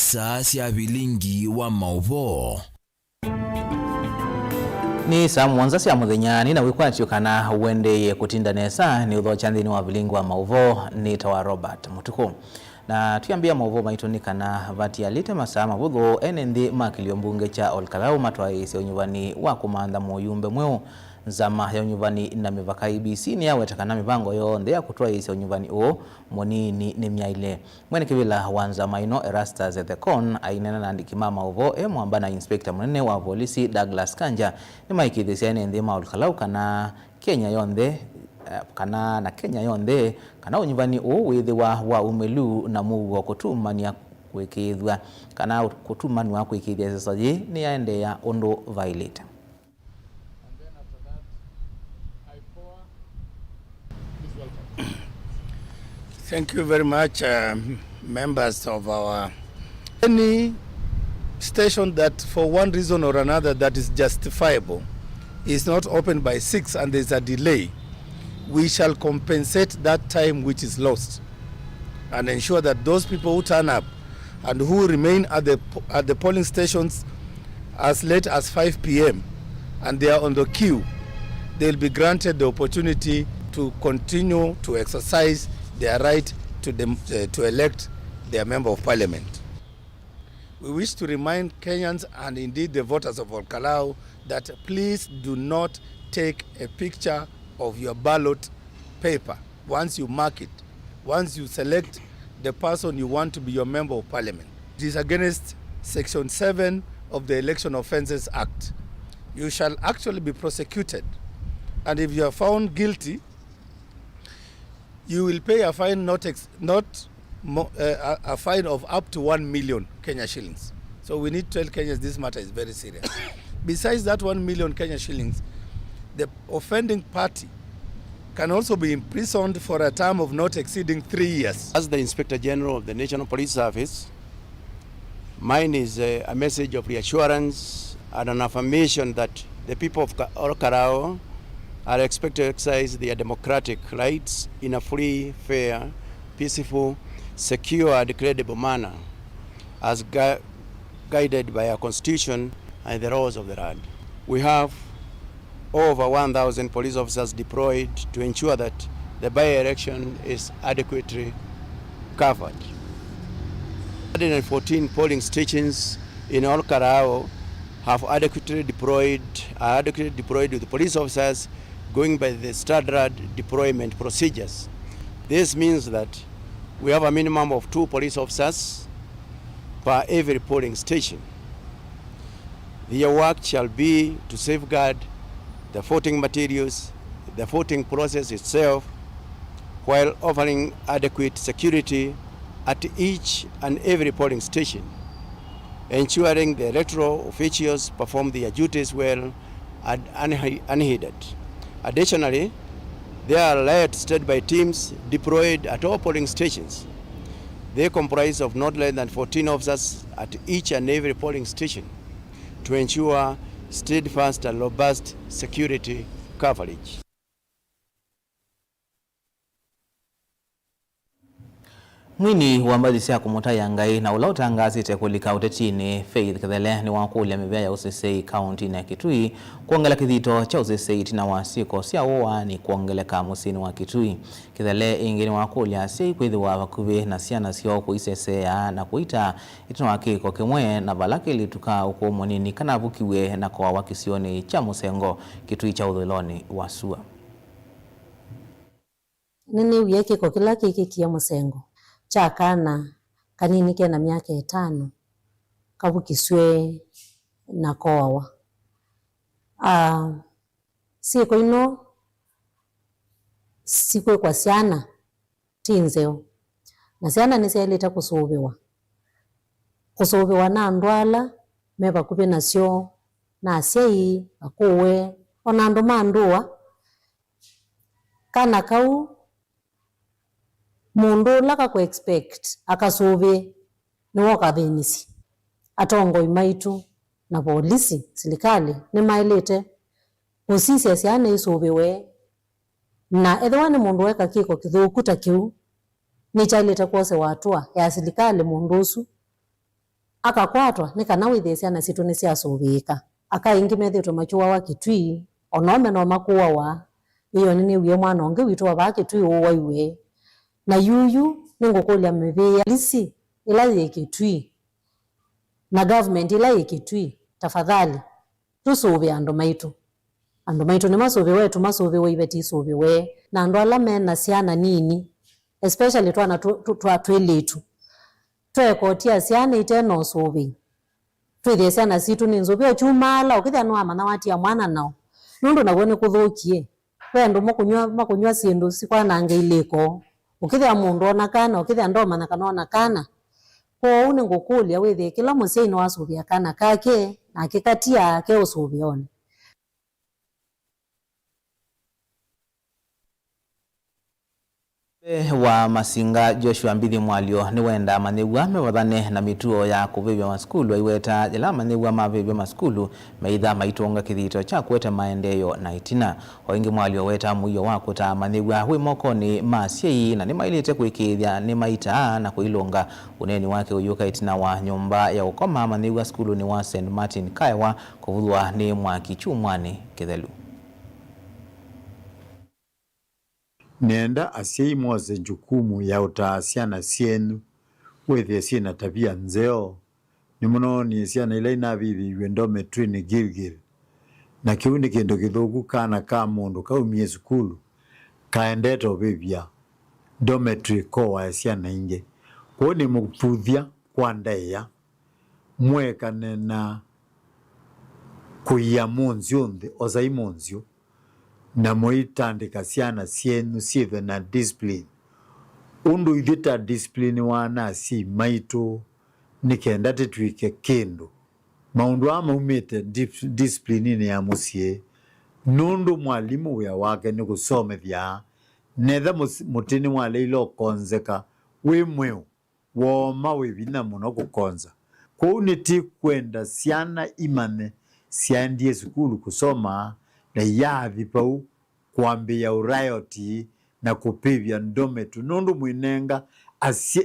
saa cia bilingi wa mauvo ni saa mwanza cia muthenya ni na wikwatio kana wendeye kutinda nesa ni uthocha nthini wa bilingi wa mauvo ni tawa Robert Mutuku na tuyambia mauvo maitu ni kana vatialite masaa mavuthu ene nthi makilio mbunge cha Olkalau matwaise unyuvani wa kumantha muyumbe mweu nzama ya unyuvani na mivaka IBC ni yawetakana mivango yonthe ya kutwaise unyuvani u munini ni myaile mwene kivila wa nzama ino Erastus Thekon ainena na ndikima mauvo mwamba na inspector munene wa polisi Douglas Kanja ni maikithisia ene nthi ma Olkalau kana Kenya yonthe kana Kenya yonthe kana unyuvani u withiwa wa umelu na mugo kutumania kwikithwa kana kutumanwa kwikithia sesaji ni yaende ya undu violate. Thank you very much, members of our... Any station that for one reason or another that is justifiable is not open by 6 and there's a delay, we shall compensate that time which is lost and ensure that those people who turn up and who remain at the polling stations as late as 5 p.m. and they are on the queue, they'll be granted the opportunity to continue to exercise their right to elect their member of parliament. We wish to remind Kenyans and indeed the voters of Olkalau that please do not take a picture of your ballot paper once you mark it, once you select the person you want to be your member of parliament. It is against Section 7 of the Election Offences Act. You shall actually be prosecuted, and if you are found guilty, you will pay a fine a fine of up to 1 million Kenya shillings. So we need to tell Kenyans this matter is very serious. Besides that 1 million Kenya shillings, the offending party can also be imprisoned for a term of not exceeding 3 years. As the Inspector General of the National Police Service, mine is a message of reassurance and an affirmation that the people of Olkalau are expected to exercise their democratic rights in a free, fair, peaceful, secure and credible manner as guided by our constitution and the laws of the land. We have over 1,000 police officers deployed to ensure that the by-election is adequately covered. 114 polling stations in Olkalau have adequately deployed with police officers going by the standard deployment procedures. This means that we have a minimum of 2 police officers per every polling station. Their work shall be to safeguard the voting materials, the voting process itself, while offering adequate security at each and every polling station, ensuring the electoral officials perform their duties well and unhindered. Additionally, there are alert standby teams deployed at all polling stations. They comprise of not less than 14 officers at each and every polling station to ensure steadfast and robust security coverage. Mwini wa mbathi cia kumuta ya ngai na ula utangazite kulika utetini Faith Kithele ni wakulia mivea ya UCCA kaunti na Kitui kuongela kithito cha UCCA tina wasiko cia uwa ni kuongeleka musini wa Kitui. Kithele ingi ni wakulia cia ikwithi wa vakuvi na ciana cio kuisesea na kuita itino wakiko kimwe na balaki lituka uko munini kana vukiwe na kwa wakisioni cha Musengo Kitui cha uthiloni wa Sua. Nini wiyeke kwa kila kiki kia Musengo chakana kanini kena miaka 5 kavukiswe na kowa siko ino siko kwa ciana tinzeo na ciana nicieleta kusubiwa na ndwala meba kuve nacio na aciai akuwe ona andu mandua kana kau mundu laka ku expect akasubi ni woka thinisi atongo imaitu na polisi serikali ni mailete usisi ciana isubiwe na ethwa ni mundu weka kiko kithuku ta kiu ni chaileta kwose watua ya serikali mundu usu akakwatwa ni kana withe ciana citu ni cia subika akaingi methitwe machua wa Kitui onome no makuwa wa iyo ni wiye mwana onge witwa ba Kitui uwa iwe na yuyu ni ngukulia mebea lisi ila ye Kitui na government ila ye Kitui tafadhali tusube andu maitu ni masubi wetu masubi we ibeti subi we na andu ala mena ciana nini especially twana twelitu twekotia ciana iteno subi twithie ciana citu ni nzubi ochumala ukithia no amana watia mwana nao nundu nagone kuthukie wendo makunywa sindu sikwananga iliko ukithia mundu ona kana ukithia ndoma na kana ona kana ko une ngukulia withie kila musei no asubi akana kake na akikatia ke usubi one wa Masinga Joshua Mbithi Mwalio ni wenda manegwa mewathane na mituo ya kuvivya maskulu aiweta ila manegwa mavivya maskulu meitha maitonga kithito cha kwete maendeleo na itina oingi Mwalio weta muyo wa kuta manegwa wi moko ni masiei na ni mailite kuikithia ni maita na kuilonga uneni wake uyuka itina wa nyumba ya ukoma manegwa skulu ni wa St Martin Kaiwa kuvuthwa ni Mwaki Chumwani Kithelu. Nenda asiei mwaze jukumu ya utaasiana sienu wethia siena tabia nzeo ni muno ni siana ila inavivi wendome twini Gilgil na kiu ni kindu kithuku kana ka mundu kaumie sukulu kaendete vivya dormitory koa ya siana inge kwa ni mukuthia kwa ndeya mwekane na kuia munzio nthi ozai munzio na moitandika ciana cienu cive na discipline undu ithita discipline wana si maitu nikenda titwike kindu maundu amaumite discipline ni ya musie nundu mwalimu wia wake ni gusomethia netha mutini wale ilo konzeka wi mweu woma wivina muno gukonza kou niti kwenda ciana imane ciandie sukulu kusoma na yathi pau kuambia urayoti na kupivya ndometu nundu mwinenga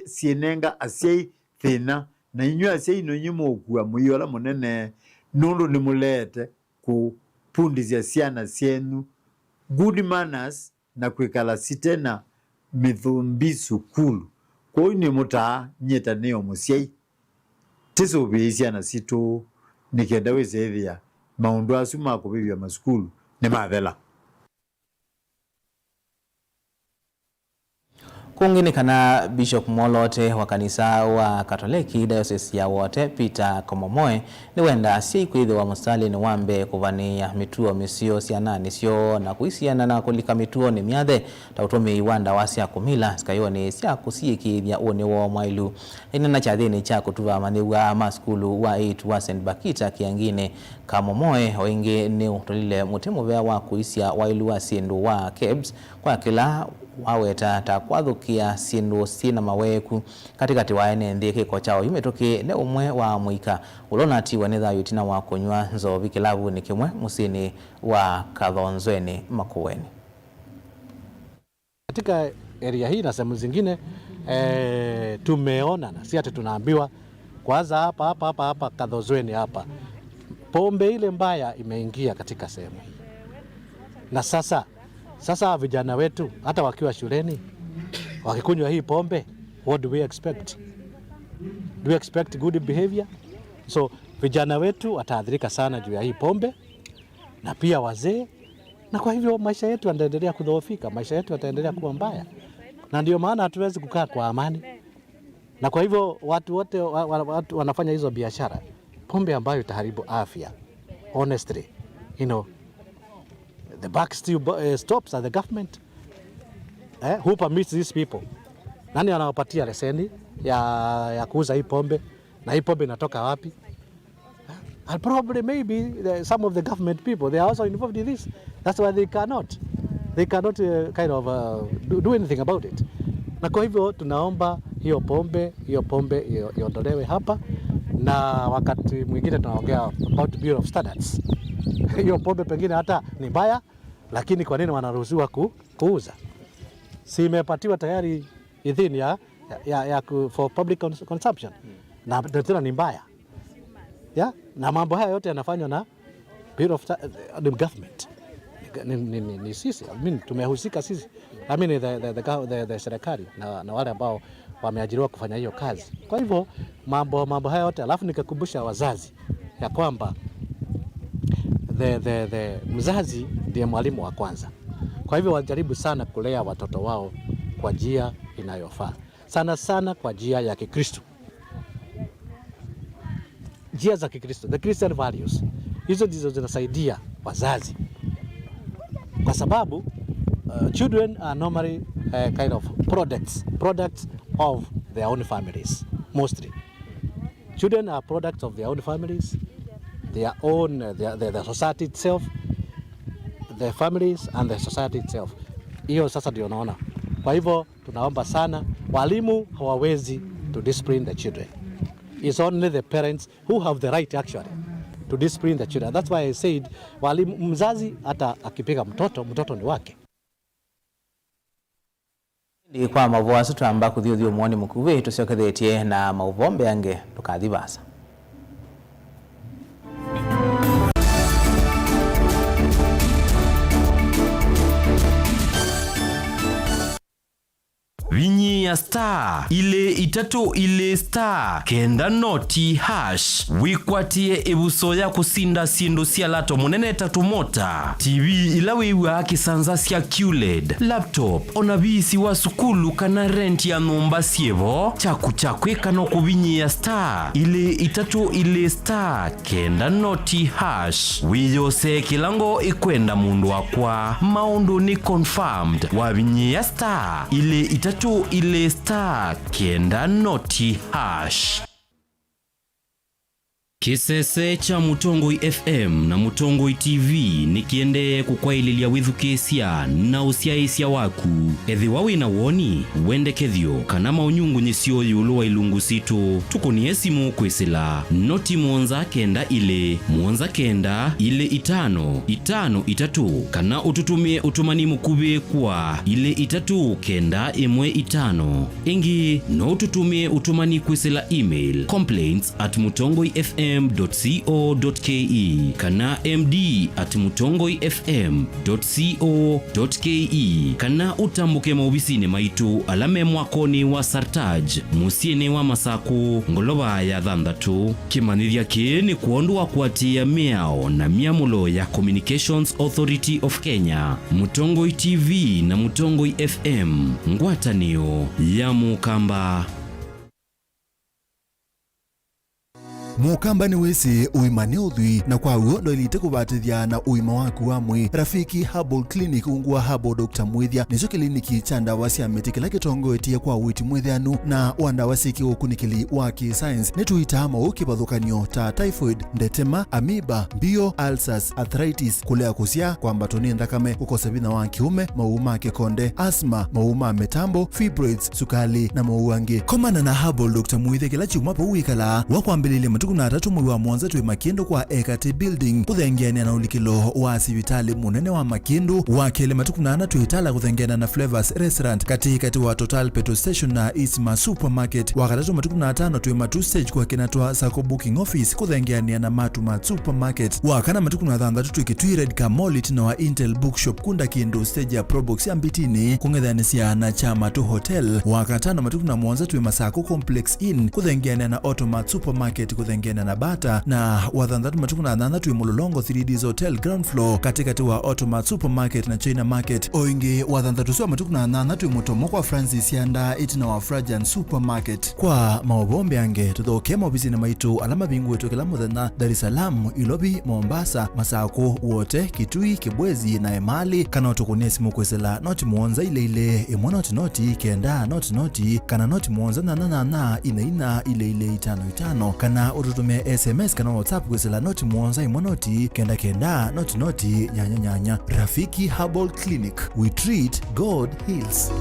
sienenga asiei thina na inyo asiei ino nyumo ukua muyola munene nundu ni mulete kupundizia ciana cienu good manners na kwikala sitena mithumbi sukulu kwa ni muta nyeta neo musiei tisubi ciana situ nikenda wizethia maundu asu makuvivya masukulu ni mathela. Kungini kana Bishop Molote wa kanisa wa Katoliki Diocese ya Wote Peter Komomoe ni wenda asiei kwithiwa wa mustali ni wambe kuvania mituo misio ciana sio na kuisiana na kulika mituo ni miathe tautumi iwanda wa cia kumila skayo ni cia kusiikithia une wo mwailu ina na chathini cha kutuva manigwa maskulu wa 8 wa St Bakita kiangine Komomoe oingi ni utolile mutemo vya wa kuisia wailu wa sindu wa Kebs kwa kila waweta takwathukia sindu sina maweku katikati wa ene nthiki ko chao yumetoke ne umwe wa muika ulona tiwa ni thayu tina wa kunywa nzovi kilavu ni kimwe musini wa Kathonzweni Makueni. Katika area hii na sehemu zingine tumeona na si ati tunaambiwa kwanza hapa Kathonzweni hapa pombe ile mbaya imeingia katika sehemu hii. Na sasa vijana wetu hata wakiwa shuleni wakikunywa hii pombe, what do we expect? Do we expect good behavior? So vijana wetu wataathirika sana juu ya hii pombe na pia wazee, na kwa hivyo maisha yetu yataendelea kudhoofika, maisha yetu yataendelea kuwa mbaya, na ndio maana hatuwezi kukaa kwa amani. Na kwa hivyo watu wote wanafanya hizo biashara pombe ambayo itaharibu afya. Honestly, the buck still stops at the government. Who permits these people? Nani anawapatia leseni ya kuuza hii pombe? Na hii pombe inatoka wapi? And probably maybe some of the government people, they are also involved in this. That's why they cannot do anything about it. Na kwa hivyo tunaomba hiyo pombe iondolewe hapa, na wakati mwingine tunaongea about Bureau of Standards. Hiyo pombe pengine hata ni mbaya, lakini kwa nini wanaruhusiwa kuuza? Si imepatiwa tayari idhini for public consumption. Na tena ni mbaya. Yeah? Na mambo haya yote yanafanywa na Bureau of the government. Ni sisi, tumehusika sisi. The serikali na wale ambao wameajiriwa kufanya hiyo kazi. Kwa hivyo mambo haya yote, alafu nikakumbusha wazazi ya kwamba mzazi ndiye mwalimu wa kwanza. Kwa hivyo wajaribu sana kulea watoto wao kwa njia inayofaa. Sana kwa njia ya Kikristo. Njia za Kikristo, the Christian values. Hizo ndizo zinasaidia wazazi. Kwa sababu children are normally kind of products of their own families, mostly. Children are products of their own families, their own, the society itself, their families and the society itself. Hiyo sasa ndio naona. Kwa hivyo tunaomba sana, walimu hawawezi to discipline the children. It's only the parents who have the right actually to discipline the children. That's why I said, walimu, mzazi hata akipiga mtoto ni wake. Ndi kwa mauvo asu tuamba kuthio mwoni mukuve tusiokethetie na mauvo mbeange tukathibasa. Vinyi ya star ile itatu ile star kenda noti hash wikwatie ebuso ya kusinda sindu sia lato munene tatu mota TV ilawiwa kisanza sia QLED laptop onabisi wa sukulu kana rent ya nomba sievo chaku kano kubinyi ya star ile itatu ile star kenda noti hash wiyose kilango ikwenda mundu wakwa maundu ni confirmed wa vinyi ya star ile itatu ile star kenda noti hash. Kisese cha Mutongoi FM na Mutongoi TV nikiende kukwaililia withukesia na usiaisia waku ethi wawi na woni wende kethio kana maunyungu nisio yulu wa ilungu situ tukonie simu kwesila noti mwonza kenda ile itano itatu kana ututumie utumani mukube kwa ile itatu kenda emwe itano ingi no ututumie utumani kwesila email complaints@mutongoifm.co.ke kana md@mutongoifm.co.ke kana utambuke maubisine maitu alame mwakoni wa Sartaj musiene wa Masaku ngoloba ya Thandatu kimanithia ni kuondwa kwatia miao na miamulo ya Communications Authority of Kenya Mutongoi TV na Mutongoi FM ngwatanio ya Mukamba. Mukamba ni wese uimane udhui na kwa uondo ilite kubatithia na uima waku wa mwi Rafiki Herbal Clinic ungwa Herbal Dr. Mwithia nicho kliniki cha ndawa cia miti kila kitongo etie kwa witi mwithianu na wandawa siki ukunikili wa science nituita mauki bathukanio ta typhoid, ndetema, amoeba, bio, ulcers, arthritis, kulea kusia kwa mbatoni ndakame, ukosebina wa kiume, mauma kikonde, asthma, mauma metambo, fibroids, sukali na mauangi. Komana na Herbal Dr. Mwithia kila chumapo uikala wakwambilile matuku na tatu mwi wa mwanza twe Makindu kwa Ekati Building kuthengeania na ulikilo wa sivitali munene wa Makindu wa kele matuku na tuitala kuthengeania na Flavors Restaurant katikati wa Total Petrol Station na Isma Supermarket wakatatu matuku na tano twe Matu Stage kwa kinatwa Sako Booking Office kuthengeania na Matuma Supermarket wakana matuku na thandatu twe Kitwired Kamolit na wa Intel Bookshop kunda Kindu stage ya Probox ya Mbitini kungethanisia na Chamatu Hotel wakatano matuku na mwanza twe Masako Complex Inn kuthengeania na Automat Supermarket kuthengeania na Bata na wathandatu matuku na thandatu twe Mulolongo 3Ds Hotel ground floor katikati wa Automat Supermarket na China Market oingi wathandatu swa matuku na thandatu twe Mutomo kwa Francis Yanda itina wa Frajan Supermarket kwa maobombe ange tuthoke mobizine maitu alama bingu wetu kila muthenya Dar es Salaam, Ilobi, Mombasa, Masako wote Kitui, Kibwezi na Emali kana utukunie simu kwesela noti muonza ile imwe noti kenda noti kana noti muonza na ina ile 55 kana ututume SMS kana WhatsApp kwesela noti muonza imwe noti kenda noti nyanya. Rafiki Herbal Clinic, we treat, God heals.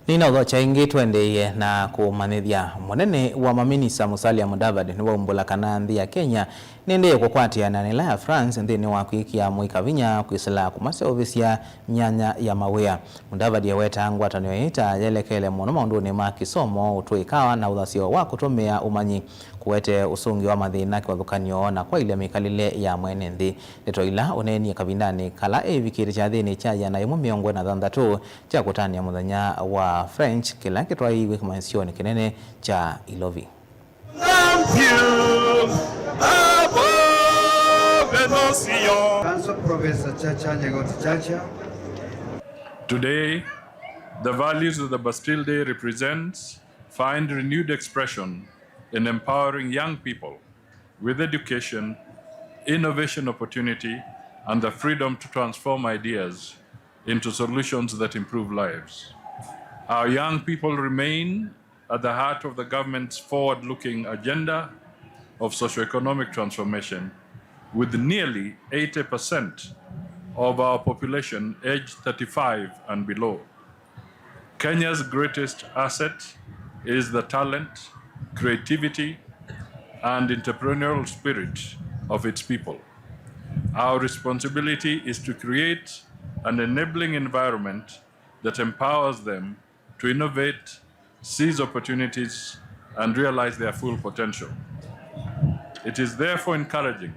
Nina udhocha ingi tuendeye na kumanithia munene wa maminisa Musalia Mudavadi ni waumbula kana nthi ya Kenya nindeye kukwatia na nila ya France nthini wa kwikia mwikavinya kwisila kumaseovisia myanya ya mawia. Mudavadi yaweta ngwatanio yita yelekele muno maunduni ma kisomo utuikawa na uthasio wa kutumia umanyi kuwete usungi wa mathina kiwathukanio na kwa ile mikalile ya mwene nthi. Ndeto ila uneni kavindani kala evikiri cha thini cha yana imu miongo na thandatu cha kutania muthenya wa French kila kitwaiwe kimansioni kinene cha Ilovi. Today, the values of the Bastille Day represents find renewed expression in empowering young people with education, innovation opportunity, and the freedom to transform ideas into solutions that improve lives. Our young people remain at the heart of the government's forward-looking agenda of socioeconomic transformation, with nearly 80% of our population aged 35 and below. Kenya's greatest asset is the talent, creativity, and entrepreneurial spirit of its people. Our responsibility is to create an enabling environment that empowers them to innovate, seize opportunities, and realize their full potential. It is therefore encouraging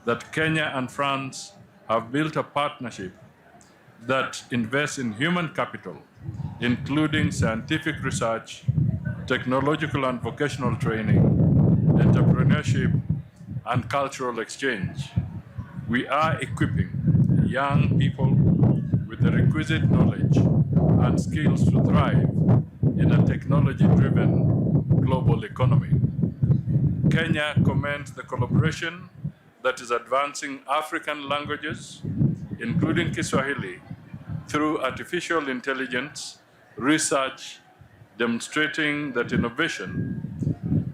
that Kenya and France have built a partnership that invests in human capital, including scientific research, technological and vocational training, entrepreneurship, and cultural exchange. We are equipping young people with the requisite knowledge and skills to thrive in a technology-driven global economy. Kenya commends the collaboration that is advancing African languages, including Kiswahili, through artificial intelligence research, demonstrating that innovation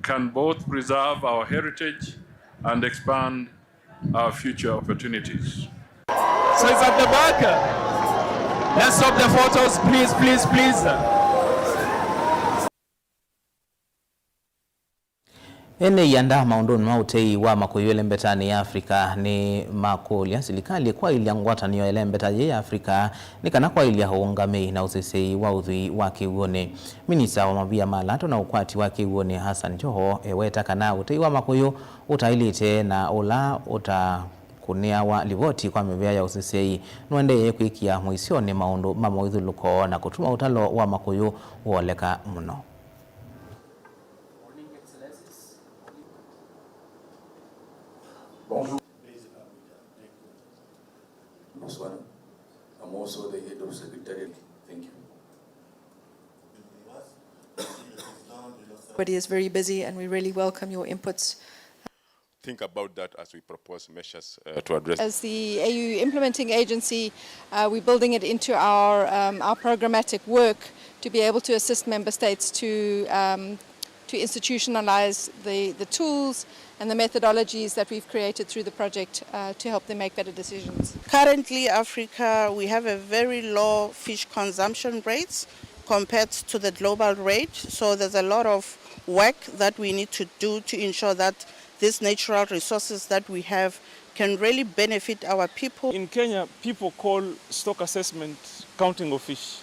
can both preserve our heritage and expand our future opportunities. So it's at the back. Let's stop the photos, please, please, please. Ene yanda maunduni mautei wa makuyu elembetani ya Afrika ni makuli ya silikali kwa ili ngwatanio elembetaji ya Afrika ni kana kwa ili ya huungami na usisei wa udhui wa kiuone. Minisa wa mabia malato na ukwati wa kiuone Hassan Joho eweta kana utei wa makuyu utailite na ula kunia wa livoti kwa mebea ya usisei nuendeye kuikia muisioni maundu mamoidhu luko na kutuma utalo wa makuyu uoleka mno. Bonjour. Bonsoir. I'm also the head of secretariat. Thank you. Everybody is very busy and we really welcome your inputs. Think about that as we propose measures to address. As the AU implementing agency, we're building it into our programmatic work to be able to assist member states to institutionalize the tools and the methodologies that we've created through the project to help them make better decisions. Currently, Africa, we have a very low fish consumption rates compared to the global rate. So there's a lot of work that we need to do to ensure that these natural resources that we have can really benefit our people. In Kenya, people call stock assessment counting of fish.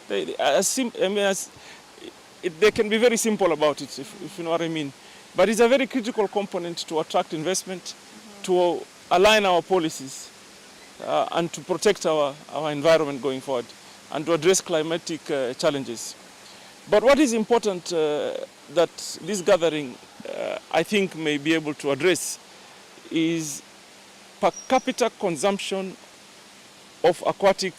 They can be very simple about it, if you know what I mean. But it's a very critical component to attract investment, to align our policies, and to protect our environment going forward, and to address climatic challenges. But what is important that this gathering, I think, may be able to address is per capita consumption of aquatic